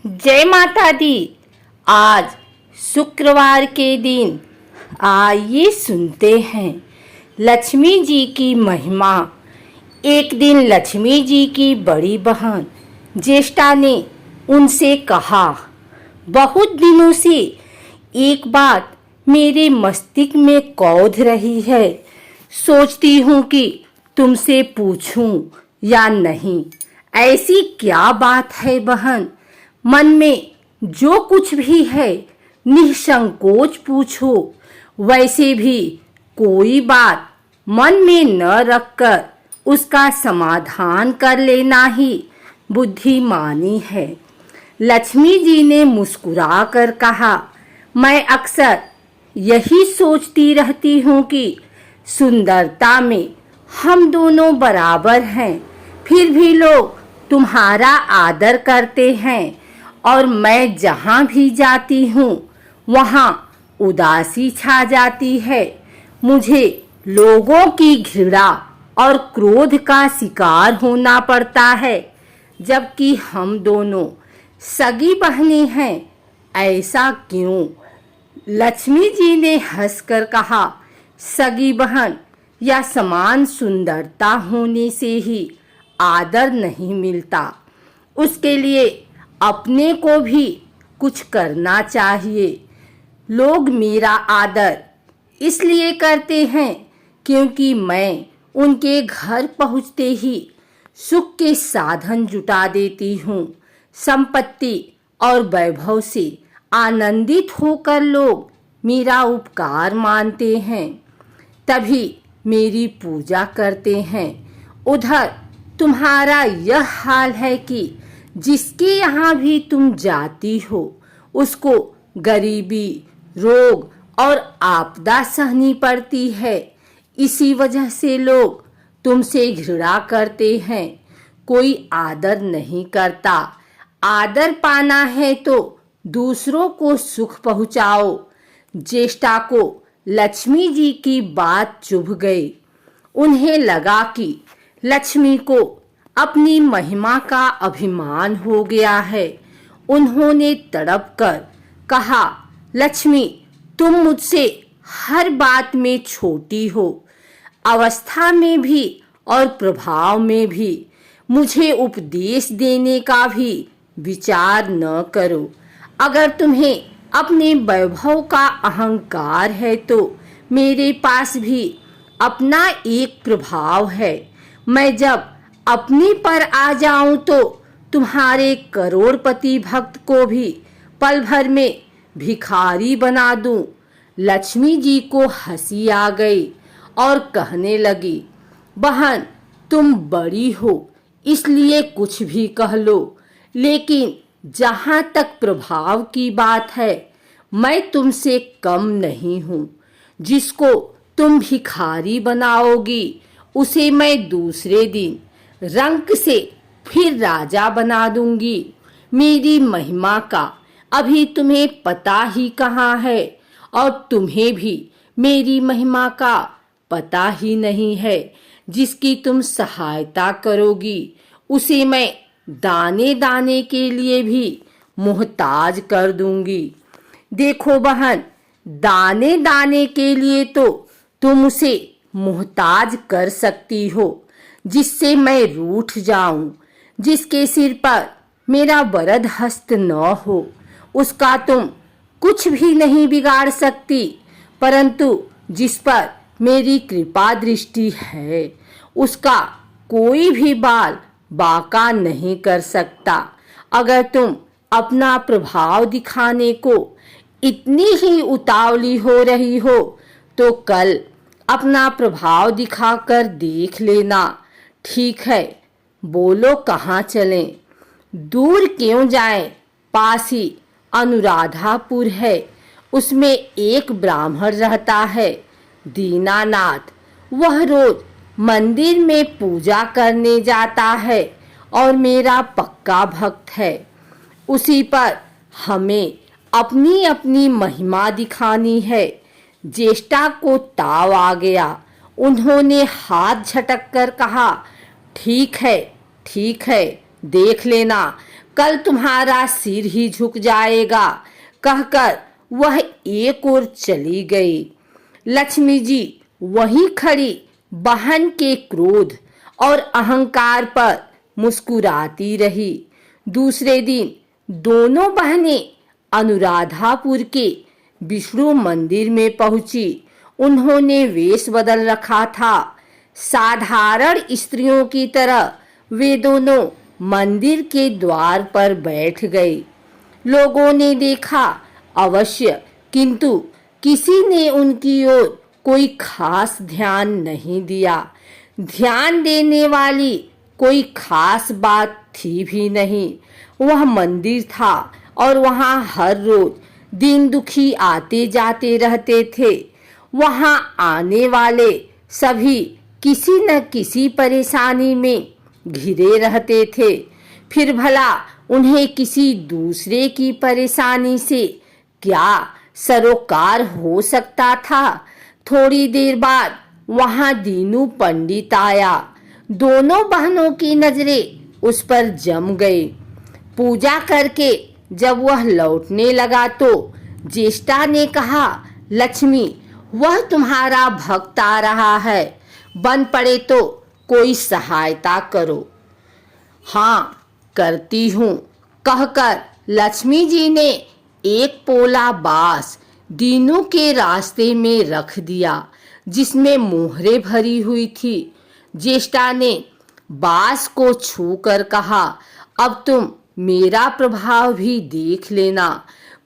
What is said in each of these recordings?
जय माता दी। आज शुक्रवार के दिन आइए सुनते हैं लक्ष्मी जी की महिमा। एक दिन लक्ष्मी जी की बड़ी बहन ज्येष्ठा ने उनसे कहा, बहुत दिनों से एक बात मेरे मस्तिष्क में कौध रही है। सोचती हूँ कि तुमसे पूछूं या नहीं। ऐसी क्या बात है बहन? मन में जो कुछ भी है निसंकोच पूछो। वैसे भी कोई बात मन में न रखकर उसका समाधान कर लेना ही बुद्धिमानी है। लक्ष्मी जी ने मुस्कुरा कर कहा, मैं अक्सर यही सोचती रहती हूँ कि सुंदरता में हम दोनों बराबर हैं, फिर भी लोग तुम्हारा आदर करते हैं और मैं जहाँ भी जाती हूँ वहाँ उदासी छा जाती है। मुझे लोगों की घृणा और क्रोध का शिकार होना पड़ता है, जबकि हम दोनों सगी बहनें हैं। ऐसा क्यों? लक्ष्मी जी ने हंसकर कहा, सगी बहन या समान सुंदरता होने से ही आदर नहीं मिलता। उसके लिए अपने को भी कुछ करना चाहिए। लोग मेरा आदर इसलिए करते हैं क्योंकि मैं उनके घर पहुँचते ही सुख के साधन जुटा देती हूँ। संपत्ति और वैभव से आनंदित होकर लोग मेरा उपकार मानते हैं, तभी मेरी पूजा करते हैं। उधर तुम्हारा यह हाल है कि जिसके यहाँ भी तुम जाती हो उसको गरीबी, रोग और आपदा सहनी पड़ती है। इसी वजह से लोग तुमसे घृणा करते हैं। कोई आदर नहीं करता। आदर पाना है तो दूसरों को सुख पहुंचाओ। ज्येष्ठा को लक्ष्मी जी की बात चुभ गई। उन्हें लगा कि लक्ष्मी को अपनी महिमा का अभिमान हो गया है। उन्होंने तड़प कर कहा, लक्ष्मी तुम मुझसे हर बात में छोटी हो, अवस्था में भी और प्रभाव में भी। मुझे उपदेश देने का भी विचार न करो। अगर तुम्हें अपने वैभव का अहंकार है तो मेरे पास भी अपना एक प्रभाव है। मैं जब अपनी पर आ जाऊं तो तुम्हारे करोड़पति भक्त को भी पल भर में भिखारी बना दूं। लक्ष्मी जी को हंसी आ गई और कहने लगी, बहन तुम बड़ी हो इसलिए कुछ भी कह लो, लेकिन जहाँ तक प्रभाव की बात है मैं तुमसे कम नहीं हूँ। जिसको तुम भिखारी बनाओगी उसे मैं दूसरे दिन रंक से फिर राजा बना दूंगी। मेरी महिमा का अभी तुम्हें पता ही कहाँ है और तुम्हें भी मेरी महिमा का पता ही नहीं है। जिसकी तुम सहायता करोगी उसे मैं दाने दाने के लिए भी मोहताज कर दूंगी। देखो बहन, दाने दाने के लिए तो तुम उसे मोहताज कर सकती हो जिससे मैं रूठ जाऊं। जिसके सिर पर मेरा वरद हस्त न हो उसका तुम कुछ भी नहीं बिगाड़ सकती, परंतु जिस पर मेरी कृपा दृष्टि है उसका कोई भी बाल बांका नहीं कर सकता। अगर तुम अपना प्रभाव दिखाने को इतनी ही उतावली हो रही हो तो कल अपना प्रभाव दिखाकर देख लेना। ठीक है, बोलो कहाँ चलें? दूर क्यों जाएं? पास ही अनुराधापुर है, उसमें एक ब्राह्मण रहता है, दीनानाथ। वह रोज मंदिर में पूजा करने जाता है और मेरा पक्का भक्त है। उसी पर हमें अपनी अपनी महिमा दिखानी है। ज्येष्ठा को ताव आ गया। उन्होंने हाथ झटक कर कहा, ठीक है देख लेना, कल तुम्हारा सिर ही झुक जाएगा, कहकर वह एक ओर चली गई। लक्ष्मी जी वहीं खड़ी बहन के क्रोध और अहंकार पर मुस्कुराती रही। दूसरे दिन दोनों बहनें अनुराधापुर के विष्णु मंदिर में पहुंची। उन्होंने वेश बदल रखा था। साधारण स्त्रियों की तरह वे दोनों मंदिर के द्वार पर बैठ गए। लोगों ने देखा अवश्य, किंतु किसी ने उनकी ओर कोई खास ध्यान नहीं दिया। ध्यान देने वाली कोई खास बात थी भी नहीं। वह मंदिर था और वहां हर रोज दीन दुखी आते जाते रहते थे। वहां आने वाले सभी किसी न किसी परेशानी में घिरे रहते थे। फिर भला उन्हें किसी दूसरे की परेशानी से क्या सरोकार हो सकता था। थोड़ी देर बाद वहां दीनू पंडित आया। दोनों बहनों की नजरें उस पर जम गई। पूजा करके जब वह लौटने लगा तो ज्येष्ठा ने कहा, लक्ष्मी, वह तुम्हारा भक्त आ रहा है, बन पड़े तो कोई सहायता करो। हाँ, करती हूँ, कहकर लक्ष्मी जी ने एक पोला बांस दीनू के रास्ते में रख दिया, जिसमें मोहरे भरी हुई थी। ज्येष्ठा ने बांस को छूकर कहा, अब तुम मेरा प्रभाव भी देख लेना।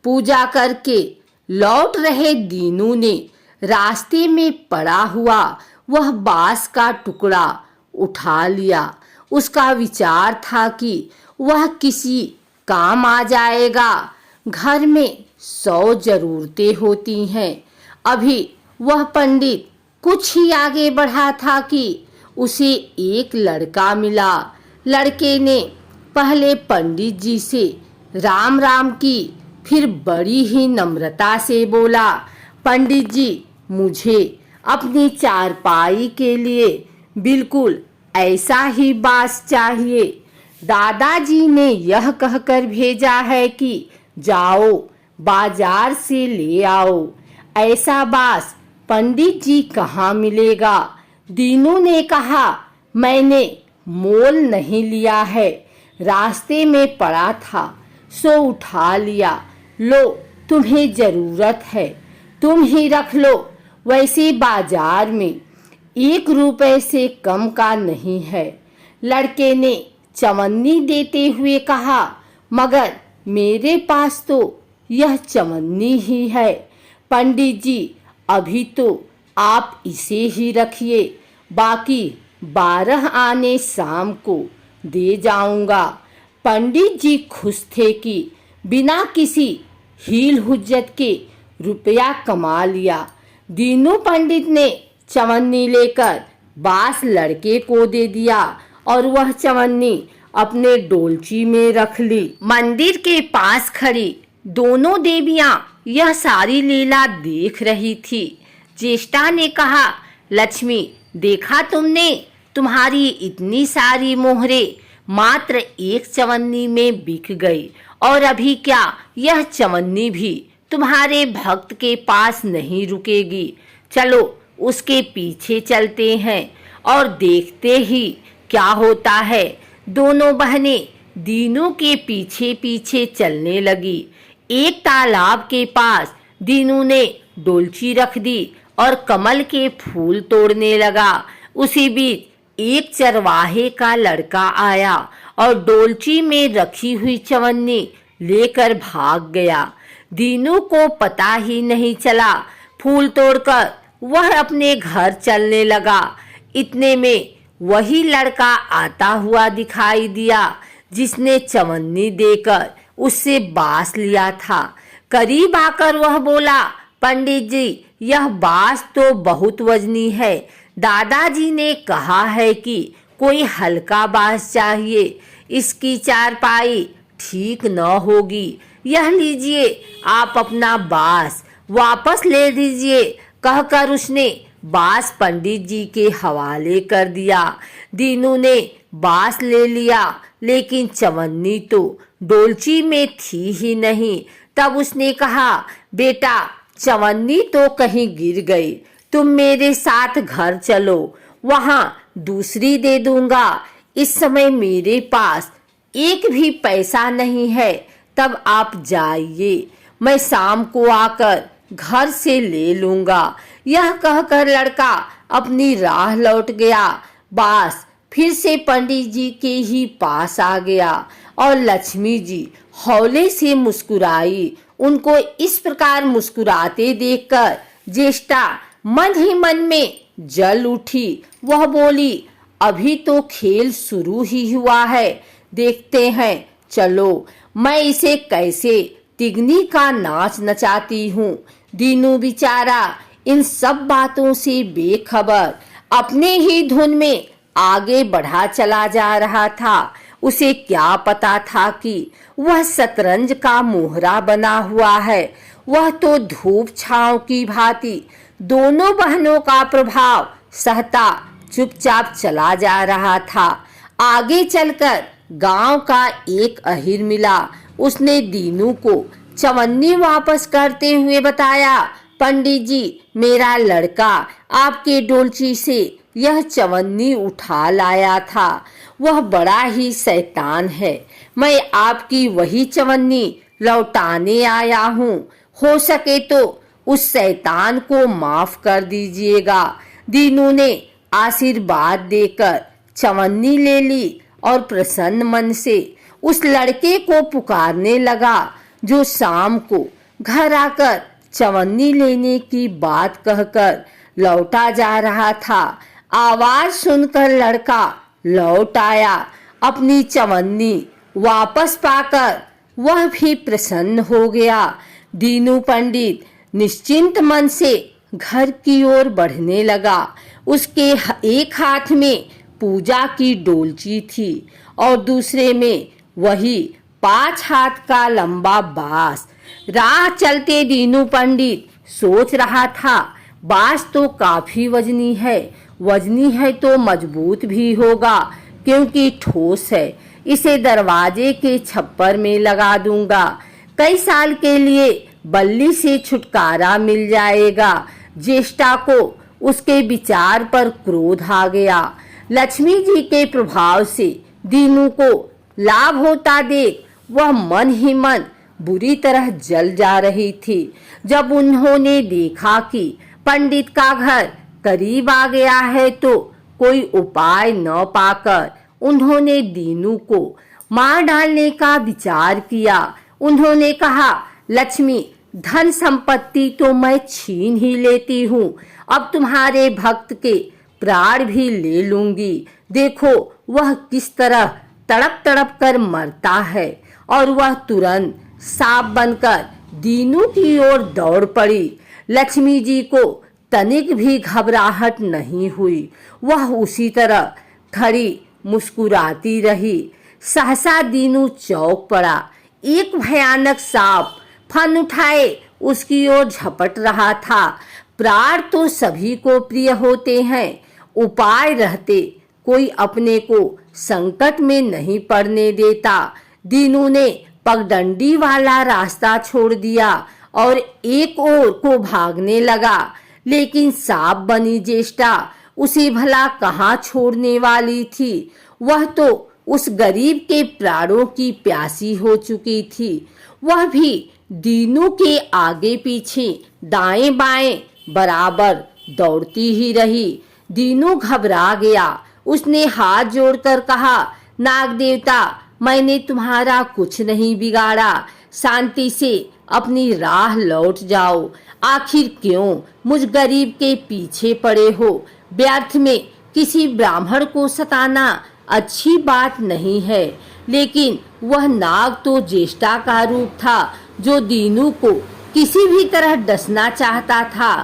पूजा करके लौट रहे दीनू ने रास्ते में पड़ा हुआ वह बांस का टुकड़ा उठा लिया। उसका विचार था कि वह किसी काम आ जाएगा। घर में 100 जरूरतें होती हैं। अभी वह पंडित कुछ ही आगे बढ़ा था कि उसे एक लड़का मिला। लड़के ने पहले पंडित जी से राम राम की, फिर बड़ी ही नम्रता से बोला, पंडित जी, मुझे अपनी चारपाई के लिए बिल्कुल ऐसा ही बांस चाहिए। दादाजी ने यह कहकर भेजा है कि जाओ बाजार से ले आओ। ऐसा बांस पंडित जी कहाँ मिलेगा। दीनू ने कहा, मैंने मोल नहीं लिया है, रास्ते में पड़ा था सो उठा लिया। लो, तुम्हें जरूरत है तुम ही रख लो। वैसे बाजार में 1 रुपए से कम का नहीं है। लड़के ने चवन्नी देते हुए कहा, मगर मेरे पास तो यह चवन्नी ही है। पंडित जी, अभी तो आप इसे ही रखिए, बाकी 12 आने शाम को दे जाऊंगा। पंडित जी खुश थे कि बिना किसी हील हुज्जत के रुपया कमा लिया। दीनू पंडित ने चवन्नी लेकर बांस लड़के को दे दिया और वह चवन्नी अपने डोलची में रख ली। मंदिर के पास खड़ी दोनों देवियां यह सारी लीला देख रही थी। ज्येष्ठा ने कहा, लक्ष्मी, देखा तुमने, तुम्हारी इतनी सारी मोहरे मात्र एक चवन्नी में बिक गई, और अभी क्या यह चवन्नी भी तुम्हारे भक्त के पास नहीं रुकेगी। चलो उसके पीछे चलते हैं और देखते ही क्या होता है। दोनों बहनें दीनू के पीछे पीछे चलने लगी। एक तालाब के पास दीनू ने डोलची रख दी और कमल के फूल तोड़ने लगा। उसी बीच एक चरवाहे का लड़का आया और डोलची में रखी हुई चवन्नी लेकर भाग गया। दीनू को पता ही नहीं चला। फूल तोड़कर वह अपने घर चलने लगा। इतने में वही लड़का आता हुआ दिखाई दिया जिसने चवन्नी देकर उससे बांस लिया था। करीब आकर वह बोला, पंडित जी, यह बांस तो बहुत वजनी है। दादाजी ने कहा है कि कोई हल्का बांस चाहिए, इसकी चारपाई ठीक न होगी। यह लीजिए, आप अपना बांस वापस ले दीजिए, कहकर उसने बांस पंडित जी के हवाले कर दिया। दीनू ने बांस ले लिया, लेकिन चवन्नी तो डोलची में थी ही नहीं। तब उसने कहा, बेटा चवन्नी तो कहीं गिर गई, तुम मेरे साथ घर चलो, वहां दूसरी दे दूंगा। इस समय मेरे पास एक भी पैसा नहीं है, तब आप जाइए, मैं शाम को आकर घर से ले लूंगा। यह कहकर लड़का अपनी राह लौट गया। बास फिर से पंडित जी के ही पास आ गया और लक्ष्मी जी हौले से मुस्कुराई। उनको इस प्रकार मुस्कुराते देखकर ज्येष्ठा मन ही मन में जल उठी। वह बोली, अभी तो खेल शुरू ही हुआ है, देखते हैं, चलो मैं इसे कैसे तिगनी का नाच नचाती हूँ। दीनू बेचारा इन सब बातों से बेखबर अपने ही धुन में आगे बढ़ा चला जा रहा था। उसे क्या पता था कि वह शतरंज का मोहरा बना हुआ है। वह तो धूप छांव की भांति दोनों बहनों का प्रभाव सहता चुपचाप चला जा रहा था। आगे चलकर गांव का एक अहिर मिला। उसने दीनू को चवन्नी वापस करते हुए बताया, पंडित जी, मेरा लड़का आपके डोलची से यह चवन्नी उठा लाया था। वह बड़ा ही शैतान है। मैं आपकी वही चवन्नी लौटाने आया हूँ। हो सके तो उस शैतान को माफ कर दीजिएगा। दीनू ने आशीर्वाद देकर चवन्नी ले ली और प्रसन्न मन से उस लड़के को पुकारने लगा, जो शाम को घर आकर चवन्नी लेने की बात कहकर लौटा जा रहा था। आवाज सुनकर लड़का लौट आया। अपनी चवन्नी वापस पाकर वह भी प्रसन्न हो गया। दीनू पंडित निश्चिंत मन से घर की ओर बढ़ने लगा। उसके एक हाथ में पूजा की डोलची थी और दूसरे में वही 5 हाथ का लंबा बांस। राह चलते दीनू पंडित सोच रहा था, बांस तो काफी वजनी है तो मजबूत भी होगा, क्योंकि ठोस है। इसे दरवाजे के छप्पर में लगा दूंगा, कई साल के लिए बल्ली से छुटकारा मिल जाएगा। ज्येष्ठा को उसके विचार पर क्रोध आ गया। लक्ष्मी जी के प्रभाव से दीनू को लाभ होता देख वह मन ही मन बुरी तरह जल जा रही थी। जब उन्होंने देखा कि पंडित का घर करीब आ गया है तो कोई उपाय न पाकर उन्होंने दीनू को मार डालने का विचार किया। उन्होंने कहा, लक्ष्मी, धन संपत्ति तो मैं छीन ही लेती हूँ, अब तुम्हारे भक्त के प्राण भी ले लूंगी। देखो वह किस तरह तड़प तड़प कर मरता है। और वह तुरंत सांप बनकर दीनू की ओर दौड़ पड़ी। लक्ष्मी जी को तनिक भी घबराहट नहीं हुई। वह उसी तरह खड़ी मुस्कुराती रही। सहसा दीनू चौंक पड़ा। एक भयानक सांप फन उठाए उसकी ओर झपट रहा था। प्राण तो सभी को प्रिय होते हैं, उपाय रहते कोई अपने को संकट में नहीं पड़ने देता। दीनू ने पगडंडी वाला रास्ता छोड़ दिया और एक ओर को भागने लगा, लेकिन सांप बनी ज्येष्ठा उसे भला कहाँ छोड़ने वाली थी। वह तो उस गरीब के प्राणों की प्यासी हो चुकी थी। वह भी दीनू के आगे पीछे दाएं बाएं बराबर दौड़ती ही रही। दीनू घबरा गया। उसने हाथ जोड़कर कहा, नाग देवता, मैंने तुम्हारा कुछ नहीं बिगाड़ा, शांति से अपनी राह लौट जाओ। आखिर क्यों मुझ गरीब के पीछे पड़े हो? व्यर्थ में किसी ब्राह्मण को सताना अच्छी बात नहीं है। लेकिन वह नाग तो ज्येष्ठा का रूप था, जो दीनू को किसी भी तरह डसना चाहता था।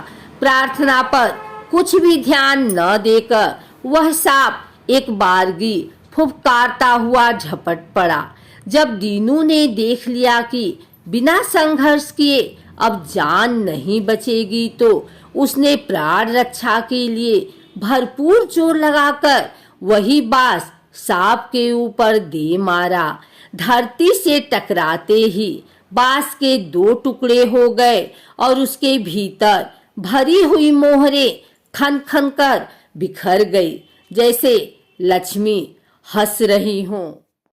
प्रार्थना पर कुछ भी ध्यान न देकर वह सांप एक बारगी फुफकारता हुआ झपट पड़ा। जब दीनू ने देख लिया कि बिना संघर्ष किए अब जान नहीं बचेगी, तो उसने प्राण रक्षा के लिए भरपूर जोर लगाकर वही बांस सांप के ऊपर दे मारा। धरती से टकराते ही बांस के 2 टुकड़े हो गए और उसके भीतर भरी हुई मोहरें खन खन कर बिखर गई, जैसे लक्ष्मी हंस रही हों।